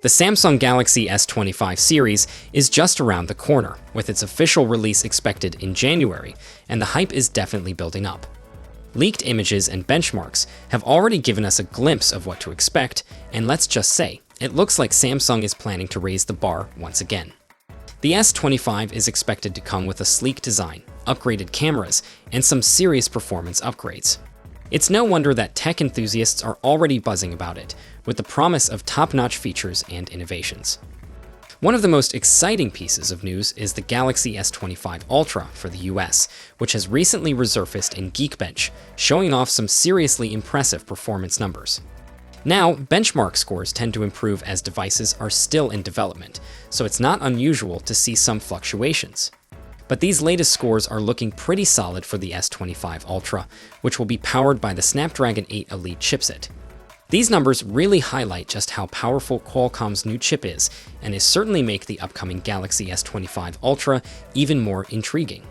The Samsung Galaxy S25 series is just around the corner, with its official release expected in January, and the hype is definitely building up. Leaked images and benchmarks have already given us a glimpse of what to expect, and let's just say, it looks like Samsung is planning to raise the bar once again. The S25 is expected to come with a sleek design, upgraded cameras, and some serious performance upgrades. It's no wonder that tech enthusiasts are already buzzing about it, with the promise of top-notch features and innovations. One of the most exciting pieces of news is the Galaxy S25 Ultra for the US, which has recently resurfaced in Geekbench, showing off some seriously impressive performance numbers. Now, benchmark scores tend to improve as devices are still in development, so it's not unusual to see some fluctuations. But these latest scores are looking pretty solid for the S25 Ultra, which will be powered by the Snapdragon 8 Elite chipset. These numbers really highlight just how powerful Qualcomm's new chip is, and certainly make the upcoming Galaxy S25 Ultra even more intriguing.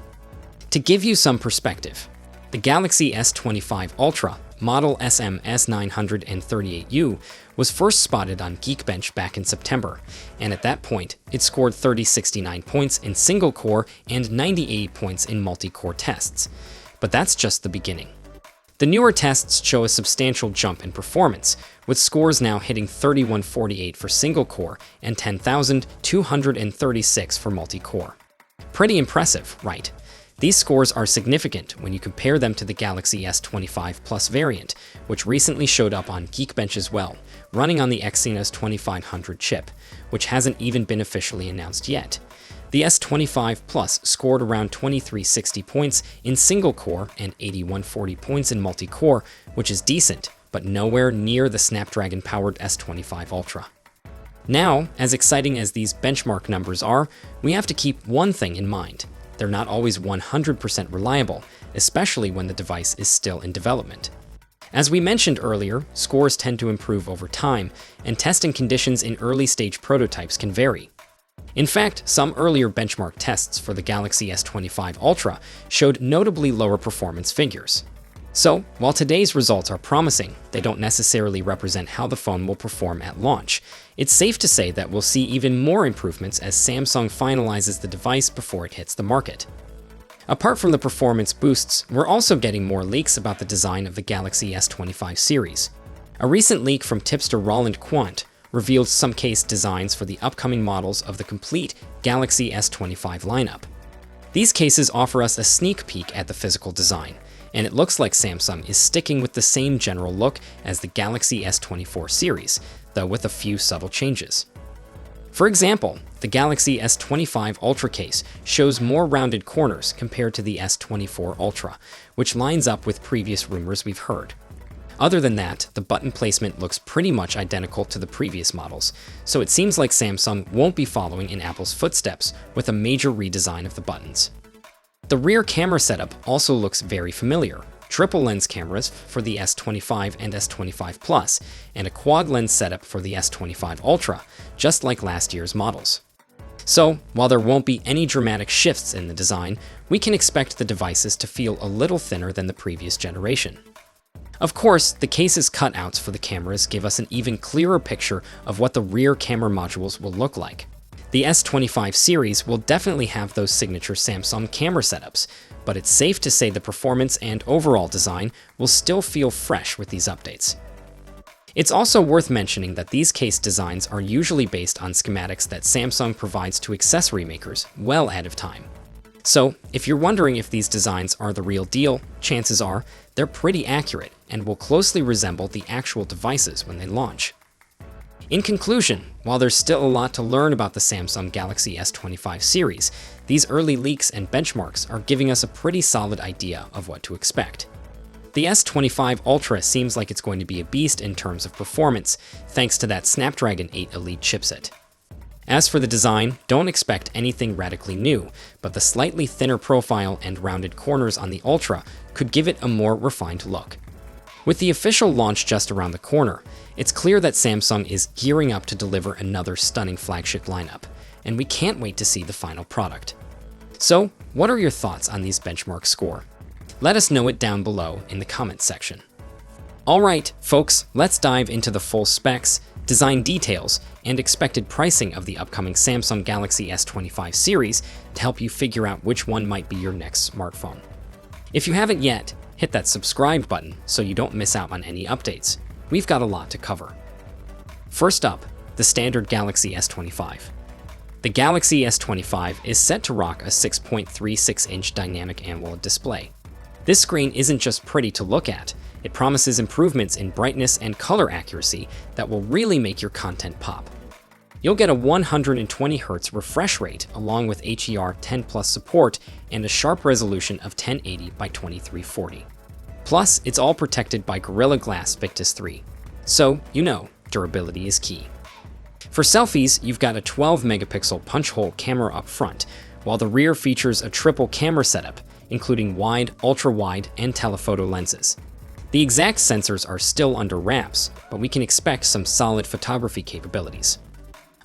To give you some perspective, the Galaxy S25 Ultra, model SMS938U, was first spotted on Geekbench back in September, and at that point, it scored 3069 points in single-core and 98 points in multi-core tests. But that's just the beginning. The newer tests show a substantial jump in performance, with scores now hitting 3148 for single-core and 10,236 for multi-core. Pretty impressive, right? These scores are significant when you compare them to the Galaxy S25 Plus variant, which recently showed up on Geekbench as well, running on the Exynos 2500 chip, which hasn't even been officially announced yet. The S25 Plus scored around 2360 points in single-core and 8140 points in multi-core, which is decent, but nowhere near the Snapdragon-powered S25 Ultra. Now, as exciting as these benchmark numbers are, we have to keep one thing in mind. They're not always 100% reliable, especially when the device is still in development. As we mentioned earlier, scores tend to improve over time, and testing conditions in early-stage prototypes can vary. In fact, some earlier benchmark tests for the Galaxy S25 Ultra showed notably lower performance figures. So, while today's results are promising, they don't necessarily represent how the phone will perform at launch. It's safe to say that we'll see even more improvements as Samsung finalizes the device before it hits the market. Apart from the performance boosts, we're also getting more leaks about the design of the Galaxy S25 series. A recent leak from tipster Roland Quant revealed some case designs for the upcoming models of the complete Galaxy S25 lineup. These cases offer us a sneak peek at the physical design, and it looks like Samsung is sticking with the same general look as the Galaxy S24 series, though with a few subtle changes. For example, the Galaxy S25 Ultra case shows more rounded corners compared to the S24 Ultra, which lines up with previous rumors we've heard. Other than that, the button placement looks pretty much identical to the previous models, so it seems like Samsung won't be following in Apple's footsteps with a major redesign of the buttons. The rear camera setup also looks very familiar. Triple lens cameras for the S25 and S25 Plus, and a quad lens setup for the S25 Ultra, just like last year's models. So, while there won't be any dramatic shifts in the design, we can expect the devices to feel a little thinner than the previous generation. Of course, the case's cutouts for the cameras give us an even clearer picture of what the rear camera modules will look like. The S25 series will definitely have those signature Samsung camera setups, but it's safe to say the performance and overall design will still feel fresh with these updates. It's also worth mentioning that these case designs are usually based on schematics that Samsung provides to accessory makers well ahead of time. So, if you're wondering if these designs are the real deal, chances are they're pretty accurate and will closely resemble the actual devices when they launch. In conclusion, while there's still a lot to learn about the Samsung Galaxy S25 series, these early leaks and benchmarks are giving us a pretty solid idea of what to expect. The S25 Ultra seems like it's going to be a beast in terms of performance, thanks to that Snapdragon 8 Elite chipset. As for the design, don't expect anything radically new, but the slightly thinner profile and rounded corners on the Ultra could give it a more refined look. With the official launch just around the corner, it's clear that Samsung is gearing up to deliver another stunning flagship lineup, and we can't wait to see the final product. So, what are your thoughts on these benchmark scores? Let us know it down below in the comments section. Alright, folks, let's dive into the full specs design details, and expected pricing of the upcoming Samsung Galaxy S25 series to help you figure out which one might be your next smartphone. If you haven't yet, hit that subscribe button so you don't miss out on any updates. We've got a lot to cover. First up, the standard Galaxy S25. The Galaxy S25 is set to rock a 6.36-inch dynamic AMOLED display. This screen isn't just pretty to look at, it promises improvements in brightness and color accuracy that will really make your content pop. You'll get a 120Hz refresh rate along with HDR10 Plus support and a sharp resolution of 1080 by 2340. Plus, it's all protected by Gorilla Glass Victus 3. So, durability is key. For selfies, you've got a 12-megapixel punch-hole camera up front, while the rear features a triple camera setup, including wide, ultra-wide, and telephoto lenses. The exact sensors are still under wraps, but we can expect some solid photography capabilities.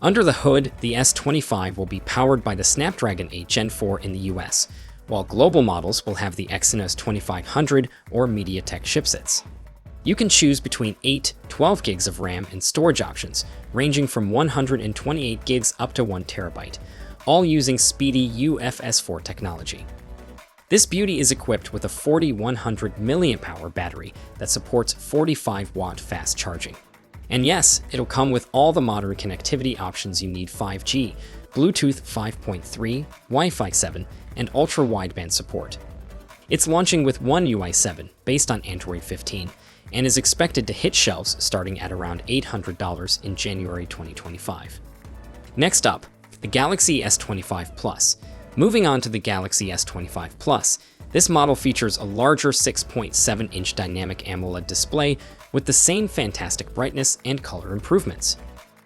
Under the hood, the S25 will be powered by the Snapdragon 8 Gen 4 in the US, while global models will have the Exynos 2500 or MediaTek chipsets. You can choose between 8, 12 gigs of RAM and storage options, ranging from 128 gigs up to 1 terabyte, all using speedy UFS 4 technology. This beauty is equipped with a 4100 mAh battery that supports 45-watt fast charging. And yes, it'll come with all the modern connectivity options you need: 5G, Bluetooth 5.3, Wi-Fi 7, and ultra-wideband support. It's launching with One UI 7, based on Android 15, and is expected to hit shelves starting at around $800 in January 2025. Next up, the Galaxy S25 Plus. Moving on to the Galaxy S25 Plus, this model features a larger 6.7-inch dynamic AMOLED display with the same fantastic brightness and color improvements.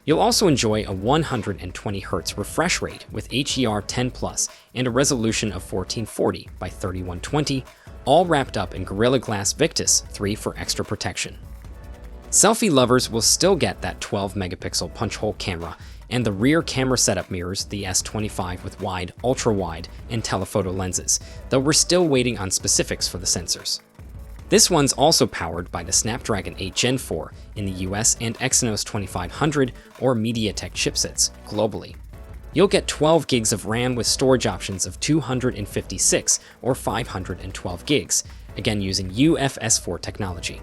You'll also enjoy a 120Hz refresh rate with HDR10 Plus and a resolution of 1440 by 3120, all wrapped up in Gorilla Glass Victus 3 for extra protection. Selfie lovers will still get that 12-megapixel punch-hole camera, and the rear camera setup mirrors the S25 with wide, ultra-wide, and telephoto lenses, though we're still waiting on specifics for the sensors. This one's also powered by the Snapdragon 8 Gen 4 in the US and Exynos 2500 or MediaTek chipsets globally. You'll get 12 gigs of RAM with storage options of 256 or 512 gigs, again using UFS 4 technology.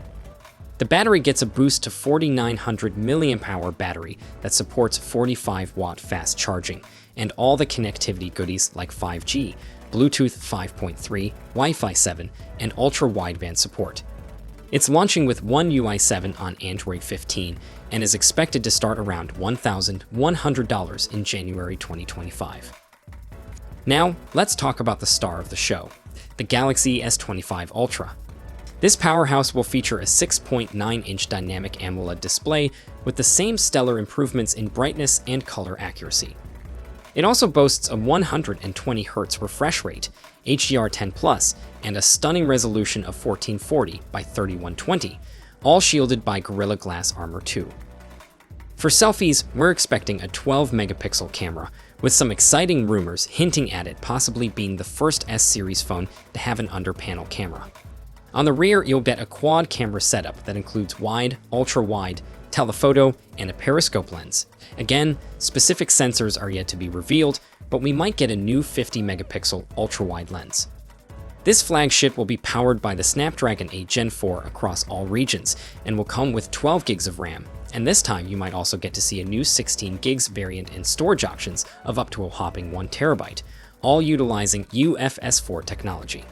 The battery gets a boost to 4900 mAh battery that supports 45-watt fast charging, and all the connectivity goodies like 5G, Bluetooth 5.3, Wi-Fi 7, and ultra-wideband support. It's launching with One UI 7 on Android 15 and is expected to start around $1,100 in January 2025. Now, let's talk about the star of the show, the Galaxy S25 Ultra. This powerhouse will feature a 6.9-inch dynamic AMOLED display with the same stellar improvements in brightness and color accuracy. It also boasts a 120Hz refresh rate, HDR10 Plus, and a stunning resolution of 1440 by 3120, all shielded by Gorilla Glass Armor 2. For selfies, we're expecting a 12-megapixel camera, with some exciting rumors hinting at it possibly being the first S-series phone to have an under-panel camera. On the rear, you'll get a quad camera setup that includes wide, ultra-wide, telephoto, and a periscope lens. Again, specific sensors are yet to be revealed, but we might get a new 50-megapixel ultra-wide lens. This flagship will be powered by the Snapdragon 8 Gen 4 across all regions, and will come with 12 gigs of RAM, and this time you might also get to see a new 16 gigs variant and storage options of up to a whopping 1 terabyte, all utilizing UFS 4 technology.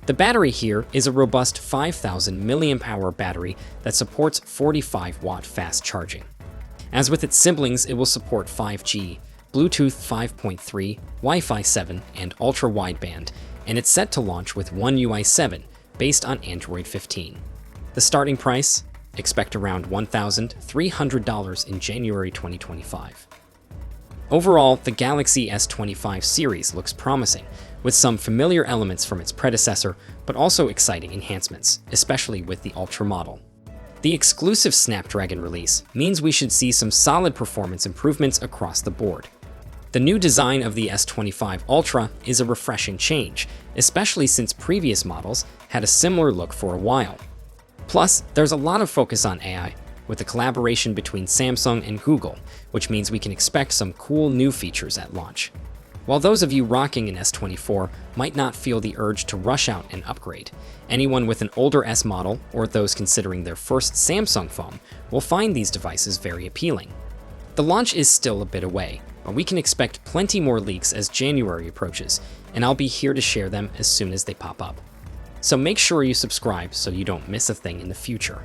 The battery here is a robust 5000 mAh battery that supports 45-watt fast charging. As with its siblings, it will support 5G, Bluetooth 5.3, Wi-Fi 7, and ultra-wideband, and it's set to launch with One UI 7, based on Android 15. The starting price? Expect around $1,300 in January 2025. Overall, the Galaxy S25 series looks promising, with some familiar elements from its predecessor, but also exciting enhancements, especially with the Ultra model. The exclusive Snapdragon release means we should see some solid performance improvements across the board. The new design of the S25 Ultra is a refreshing change, especially since previous models had a similar look for a while. Plus, there's a lot of focus on AI, with a collaboration between Samsung and Google, which means we can expect some cool new features at launch. While those of you rocking an S24 might not feel the urge to rush out and upgrade, anyone with an older S model or those considering their first Samsung phone will find these devices very appealing. The launch is still a bit away, but we can expect plenty more leaks as January approaches, and I'll be here to share them as soon as they pop up. So make sure you subscribe so you don't miss a thing in the future.